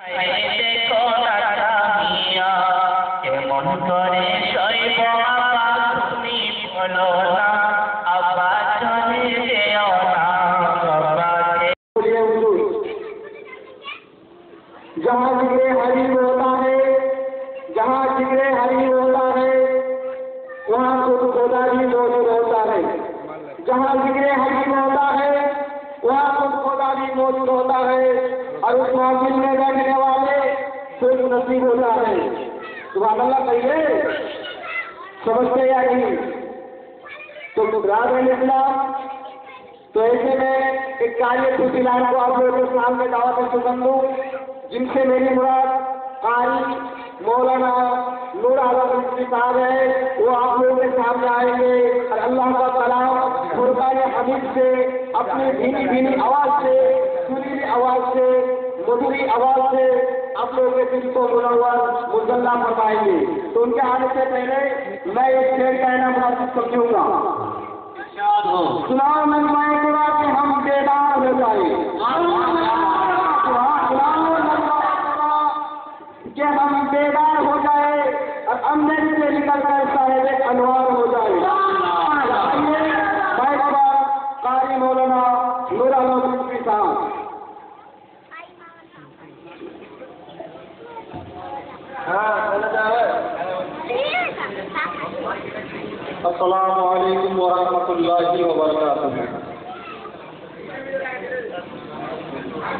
দেখো না চাহিয়া কেমন করে সইব তুমি বলো না আবার চলে যেও না বাবাকে। जहाँ जिक्र हरि होता है, जहाँ जिक्र हरि होता है वहाँ खुद खुदा भी मौजूद होता है। जहाँ जिक्र हरि होता है वहाँ खुद खुदा भी मौजूद होता है और उस महफिल में बैठने वाले खुद नसीब होता है। सुभान अल्लाह कहिए, समझते या नहीं? तो ब्रादर इस्लाम, तो ऐसे में एक कार्य खुशिलान को आप लोगों के सामने दावत सुगम दूं, जिनसे मेरी मुराद कारी मौलाना नूर आलम साहब है, वो आप लोगों के सामने आएंगे और अल्लाह का कलाम फुरकान हमीद से अपनी धीमी धीमी आवाज से, सुरीली आवाज से, मधुरी आवाज से आप लोगों के दिल को मुनव्वर मुजल्ला फरमाएंगे। तो उनके आने से पहले मैं एक शेर कहना मुनासिब समझूंगा। सुनाओ नज़्म-ए कुरान के हम बेदार हो जाए, कि हम बेदार हो जाए और अंदर से निकल कर साहिब अनवार हो जाए। कारी मौलाना नूर आलम साहब। अस्सलामु अलैकुम व रहमतुल्लाहि व बरकातुहू।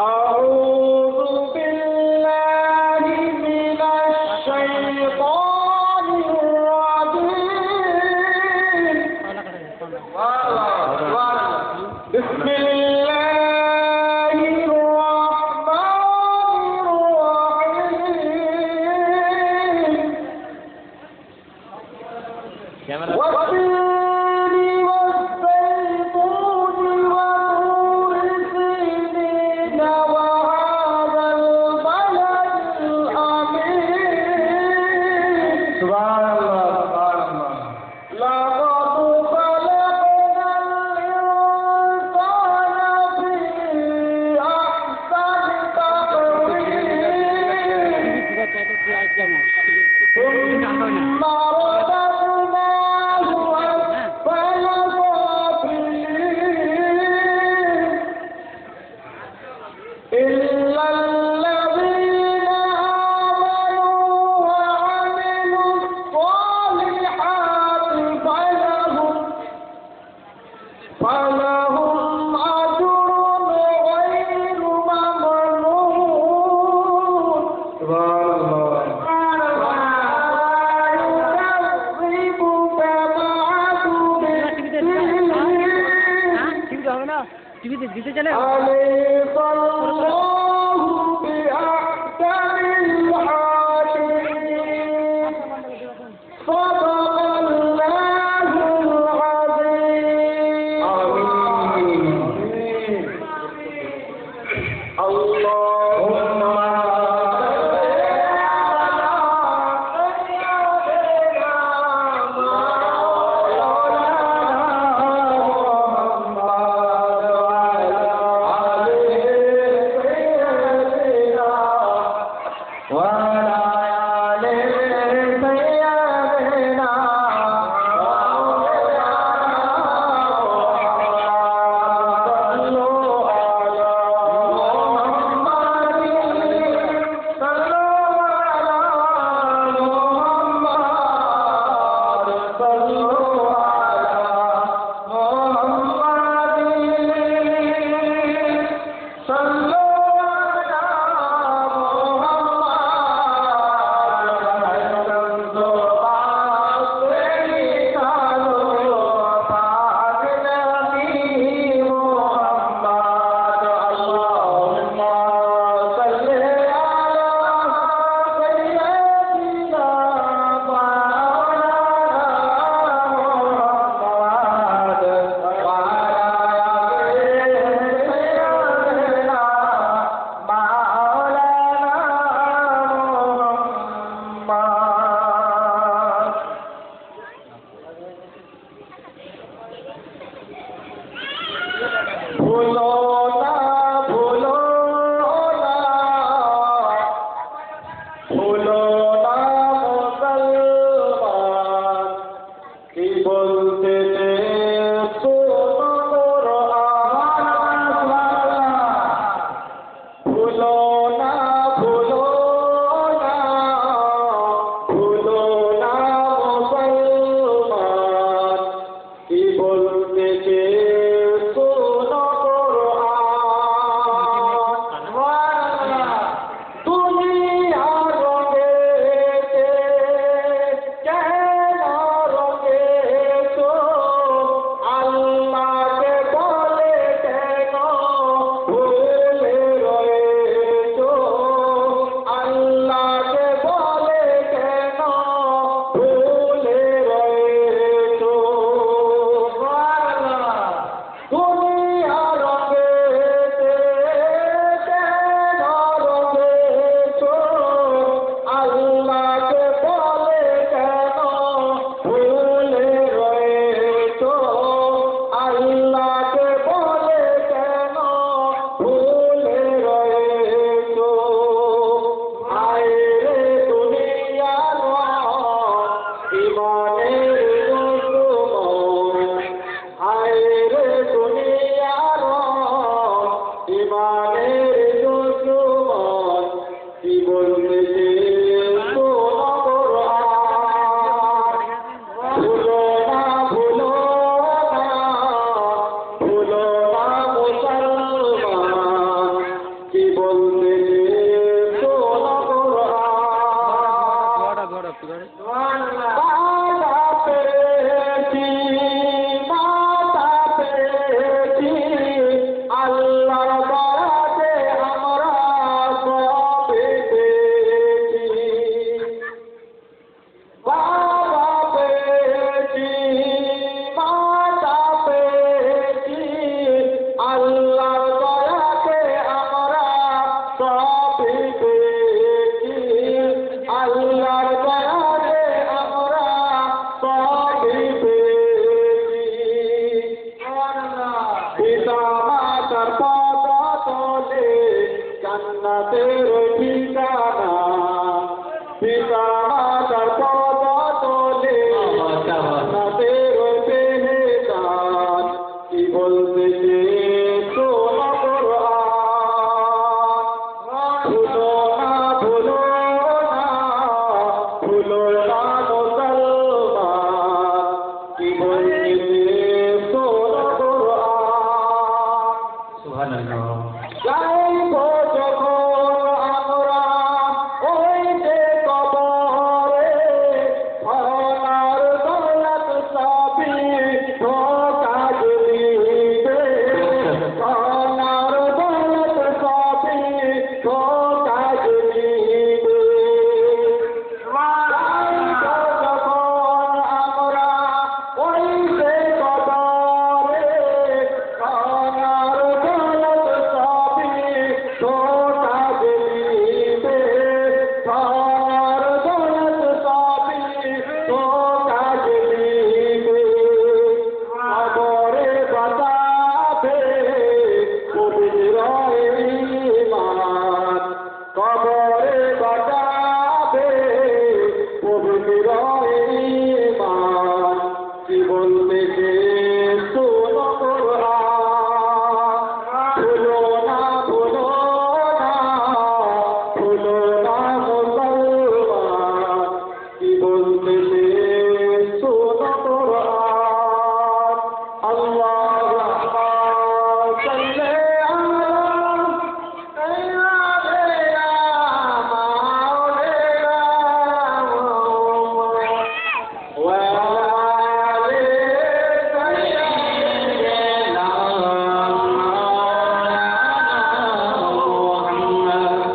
अऊज़ु बिल्लाहि मिनश शैतानिर रजीम। बिस्मिल्लाहिर रहमानिर रहीम। والتين والزيتون وطور سينين وهذا البلد الأمين. سبحان الله سبحان الله. لقد خلقنا الإنسان في أحسن تقويم. ثم رددناه أسفل سافلين إلا الذين آمنوا وعملوا الصالحات فلهم أجر غير ممنون. سبحان الله. टीवी चले ইমানের দুশ্মন কি বলতেছে শোনো কোরআন ভুলো না ভুলো না ভুলো না মুসলমান কি বলতেছে শোনো কোরআন মাতা পেয়েছি আল্লাহর দয়াতে আমরা সব পেয়েছি বাবা পেয়েছি মাতা পেয়েছি আল্লাহর দয়াতে আমরা সব পেয়েছি আল্লাহর দয়াতে আমরা সব পেয়েছি পিতা মাতার পদতলে জান্নাতের ঠিকানা পিতা মাতার পদতলে জান্নাতের পেহেচান কি বলতেছে শোনো কোরআন ভুলো না ভুলো না ভুলো না মুসলমান কি বলতেছে শোনো কোরআন সুবহানাল্লাহ। যাইব যখন আমরা ওই যে কবরে সোনার দৌলত সবই ধোঁকা দিবে সোনার দৌলত সবই ধোঁকা দিবে যাইব যখন আমরা ওই যে কবরে সোনার দৌলত সবই ধোঁকা দিবে সোনার দৌলত সবই ধোঁকা দিবে কবরে বাঁচাবে পবিত্র ঈমান কবরে বাঁচাবে পবিত্র ঈমান কি বলতেছে শোনো কোরআন ভুলো না ভুলো না ভুলো না মুসলমান কি বলতেছে শোনো কোরআন আল্লাহুম্মা সাল্লি আলা সাইয়্যিদিনা মাওলানা মুহাম্মদ ওয়া আলি সাইয়্যিদিনা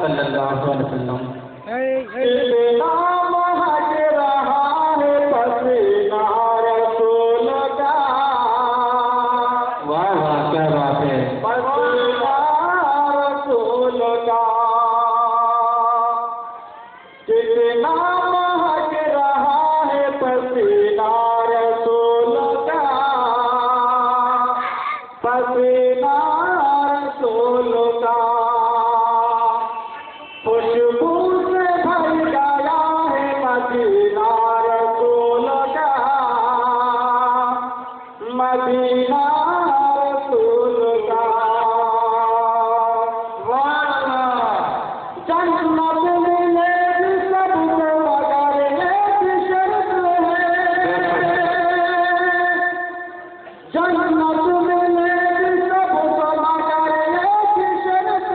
সাল্লাল্লাহু আলাইহি ওয়াসাল্লাম। इतना महक रहा है पसीना रसूल का वाह वाह, क्या बात है। पसीना रसूल का कितना महक रहा है पसीना रसूल का पसीना रसूल का खुशबू से भर गया है मदीना रसूल का मदीना रसूल का जन्नत मिले सबको मगर एक शर्त है जन्नत मिले सबको मगर एक शर्त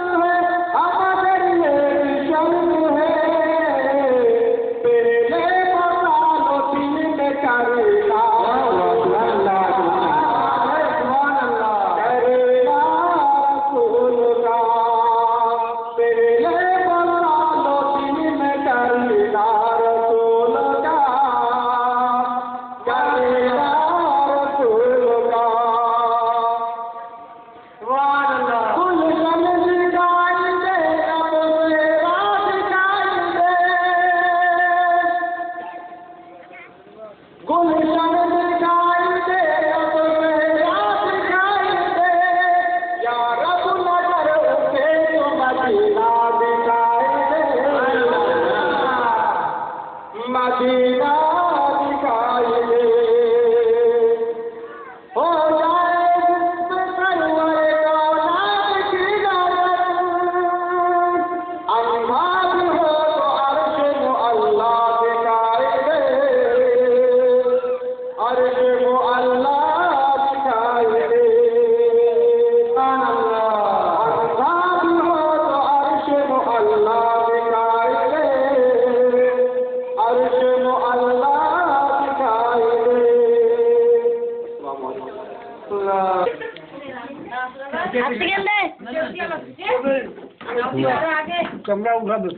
তোমরা উঠাবে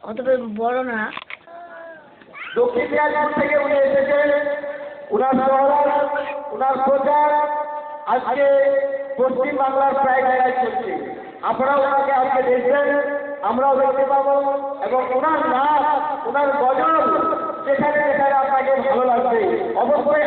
অত বড় না। দক্ষিণ দিনাজপুর থেকে উনি এসেছেন, উনার শহর, উনার প্রচার আজকে পশ্চিম বাংলার প্রায় জায়গায় চলছে। আপনারাও ওনাকে আজকে দেখবেন, আমরাও দেখতে পাবো, এবং ওনার নাচ, ওনার গজল যেখানে যেখানে আপনাকে ভালো লাগবে অবশ্যই